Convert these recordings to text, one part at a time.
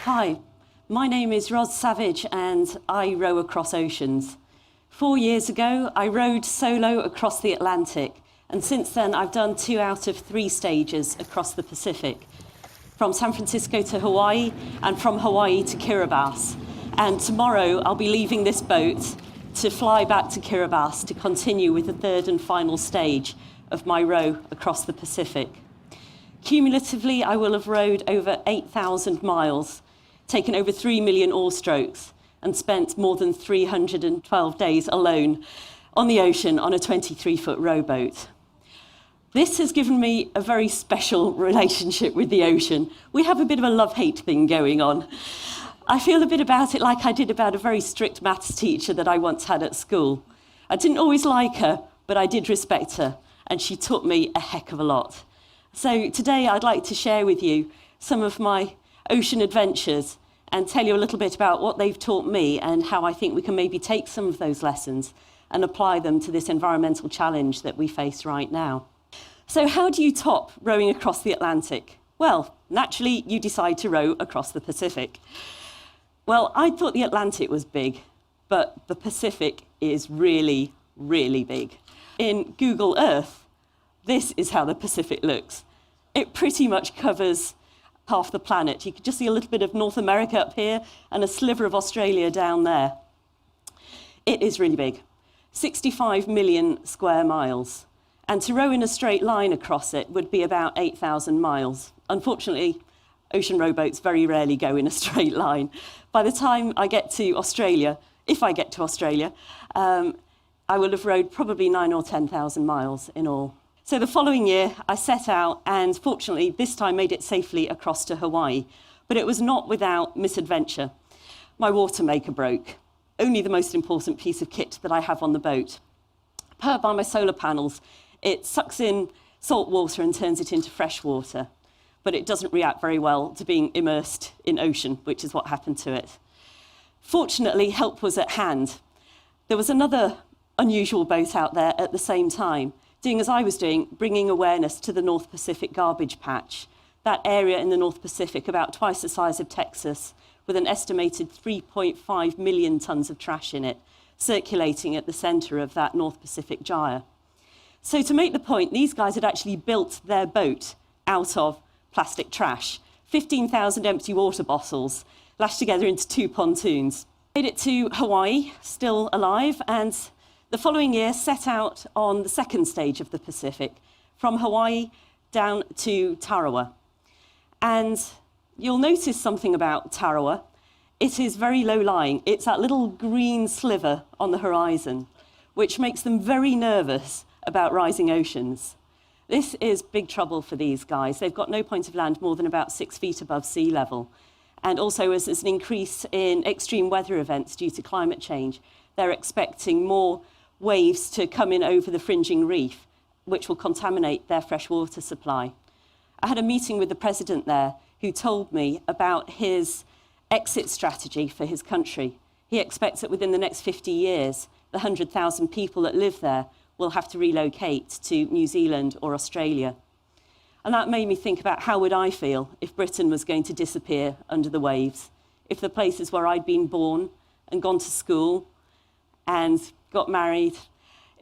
Hi, my name is Roz Savage and I row across oceans. 4 years ago, I rowed solo across the Atlantic, and since then I've done 2 out of 3 stages across the Pacific, from San Francisco to Hawaii and from Hawaii to Kiribati. And tomorrow I'll be leaving this boat to fly back to Kiribati to continue with the 3rd and final stage of my row across the Pacific. Cumulatively, I will have rowed over 8,000 miles, taken over 3 million oar strokes, and spent more than 312 days alone on the ocean on a 23-foot rowboat. This has given me a very special relationship with the ocean. We have a bit of a love-hate thing going on. I feel a bit about it like I did about a very strict maths teacher that I once had at school. I didn't always like her, but I did respect her, and she taught me a heck of a lot. So today I'd like to share with you some of my ocean adventures and tell you a little bit about what they've taught me and how I think we can maybe take some of those lessons and apply them to this environmental challenge that we face right now. So how do you top rowing across the Atlantic? Well, naturally, you decide to row across the Pacific. Well, I thought the Atlantic was big, but the Pacific is really, really big. In Google Earth, this is how the Pacific looks. It pretty much covers half the planet. You can just see a little bit of North America up here and a sliver of Australia down there. It is really big, 65 million square miles. And to row in a straight line across it would be about 8,000 miles. Unfortunately, ocean rowboats very rarely go in a straight line. By the time I get to Australia, if I get to Australia, I will have rowed probably 9,000 or 10,000 miles in all. So the following year, I set out and fortunately this time made it safely across to Hawaii. But it was not without misadventure. My water maker broke, only the most important piece of kit that I have on the boat. Powered by my solar panels, it sucks in salt water and turns it into fresh water. But it doesn't react very well to being immersed in ocean, which is what happened to it. Fortunately, help was at hand. There was another unusual boat out there at the same time, doing as I was doing, bringing awareness to the North Pacific garbage patch, that area in the North Pacific about twice the size of Texas, with an estimated 3.5 million tons of trash in it, circulating at the center of that North Pacific gyre. So to make the point, these guys had actually built their boat out of plastic trash, 15,000 empty water bottles lashed together into 2 pontoons. Made it to Hawaii, still alive, and the following year set out on the 2nd stage of the Pacific, from Hawaii down to Tarawa. And you'll notice something about Tarawa. It is very low-lying. It's that little green sliver on the horizon, which makes them very nervous about rising oceans. This is big trouble for these guys. They've got no point of land more than about 6 feet above sea level. And also, as there's an increase in extreme weather events due to climate change, they're expecting more waves to come in over the fringing reef, which will contaminate their freshwater supply. I had a meeting with the president there who told me about his exit strategy for his country. He expects that within the next 50 years, the 100,000 people that live there will have to relocate to New Zealand or Australia. And that made me think about how would I feel if Britain was going to disappear under the waves, if the places where I'd been born and gone to school and got married,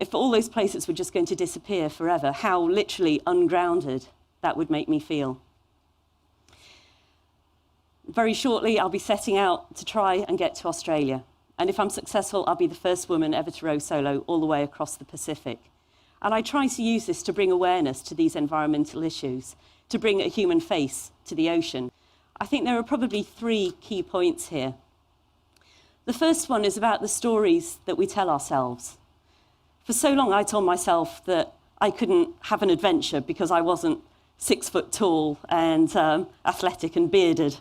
if all those places were just going to disappear forever, how literally ungrounded that would make me feel. Very shortly, I'll be setting out to try and get to Australia. And if I'm successful, I'll be the first woman ever to row solo all the way across the Pacific. And I try to use this to bring awareness to these environmental issues, to bring a human face to the ocean. I think there are probably 3 key points here. The first one is about the stories that we tell ourselves. For so long, I told myself that I couldn't have an adventure because I wasn't 6 foot tall and athletic and bearded.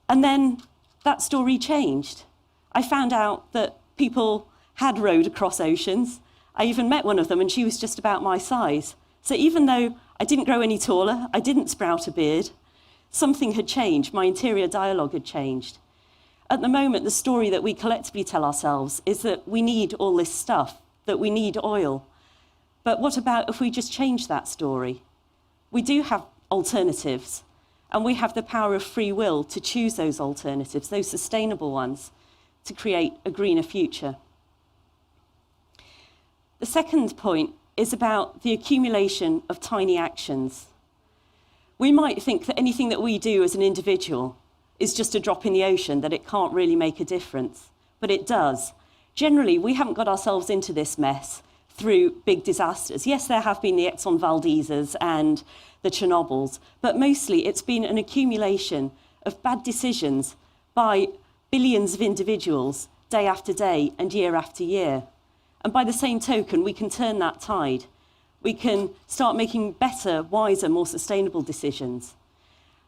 And then that story changed. I found out that people had rowed across oceans. I even met one of them and she was just about my size. So even though I didn't grow any taller, I didn't sprout a beard, something had changed. My interior dialogue had changed. At the moment, the story that we collectively tell ourselves is that we need all this stuff, that we need oil. But what about if we just change that story? We do have alternatives. And we have the power of free will to choose those alternatives, those sustainable ones, to create a greener future. The second point is about the accumulation of tiny actions. We might think that anything that we do as an individual is just a drop in the ocean, that it can't really make a difference, but it does. Generally, we haven't got ourselves into this mess through big disasters. Yes, there have been the Exxon Valdezes and the Chernobyls, but mostly it's been an accumulation of bad decisions by billions of individuals day after day and year after year. And by the same token, we can turn that tide. We can start making better, wiser, more sustainable decisions.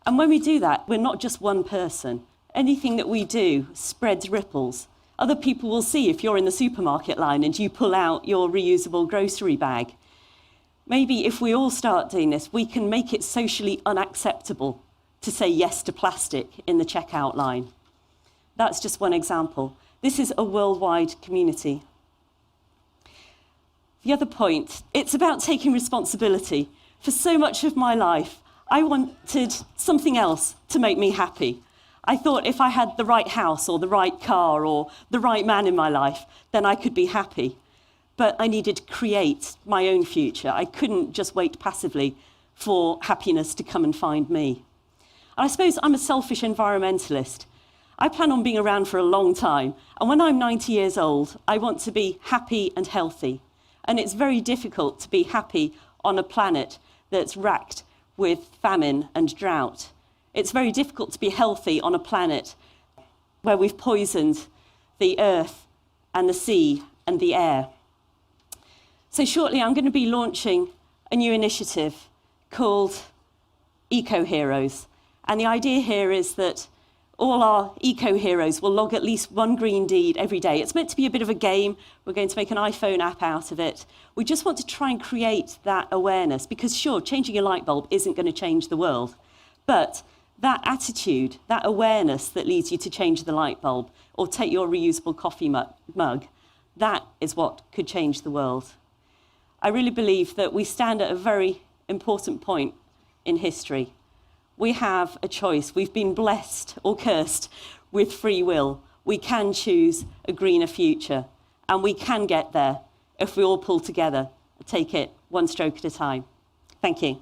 And when we do that, we're not just one person. Anything that we do spreads ripples. Other people will see if you're in the supermarket line and you pull out your reusable grocery bag. Maybe if we all start doing this, we can make it socially unacceptable to say yes to plastic in the checkout line. That's just one example. This is a worldwide community. The other point, it's about taking responsibility. For so much of my life, I wanted something else to make me happy. I thought if I had the right house or the right car or the right man in my life, then I could be happy. But I needed to create my own future. I couldn't just wait passively for happiness to come and find me. And I suppose I'm a selfish environmentalist. I plan on being around for a long time. And when I'm 90 years old, I want to be happy and healthy. And it's very difficult to be happy on a planet that's racked with famine and drought. It's very difficult to be healthy on a planet where we've poisoned the earth and the sea and the air. So shortly I'm going to be launching a new initiative called Eco-Heroes. And the idea here is that all our eco-heroes will log at least one green deed every day. It's meant to be a bit of a game. We're going to make an iPhone app out of it. We just want to try and create that awareness because, sure, changing a light bulb isn't going to change the world. But that attitude, that awareness that leads you to change the light bulb or take your reusable coffee mug, that is what could change the world. I really believe that we stand at a very important point in history. We have a choice. We've been blessed or cursed with free will. We can choose a greener future, and we can get there if we all pull together and take it one stroke at a time. Thank you.